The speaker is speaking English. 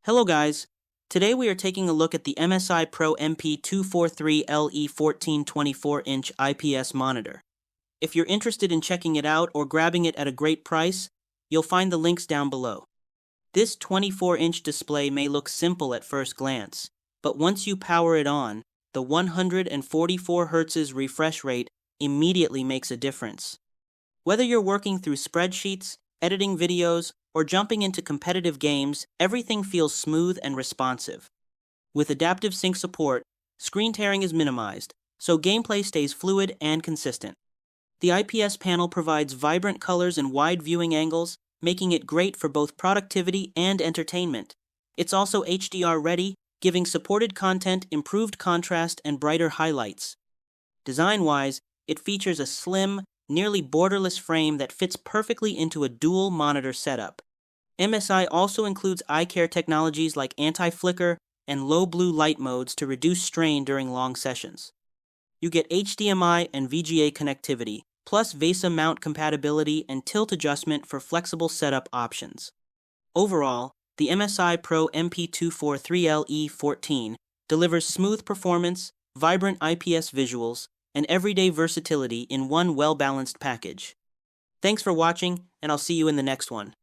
Hello guys, today we are taking a look at the MSI PRO MP243L E14 24-inch IPS monitor. If you're interested in checking it out or grabbing it at a great price, you'll find the links down below. This 24-inch display may look simple at first glance, but once you power it on, the 144 Hz refresh rate immediately makes a difference. Whether you're working through spreadsheets, editing videos, or jumping into competitive games, everything feels smooth and responsive. With adaptive sync support, screen tearing is minimized, so gameplay stays fluid and consistent. The IPS panel provides vibrant colors and wide viewing angles, making it great for both productivity and entertainment. It's also HDR ready, giving supported content improved contrast and brighter highlights. Design-wise, it features a slim, nearly borderless frame that fits perfectly into a dual monitor setup. MSI also includes eye care technologies like anti-flicker and low blue light modes to reduce strain during long sessions. You get HDMI and VGA connectivity, plus VESA mount compatibility and tilt adjustment for flexible setup options. Overall, the MSI PRO MP243L E14 delivers smooth performance, vibrant IPS visuals, and everyday versatility in one well-balanced package. Thanks for watching, and I'll see you in the next one.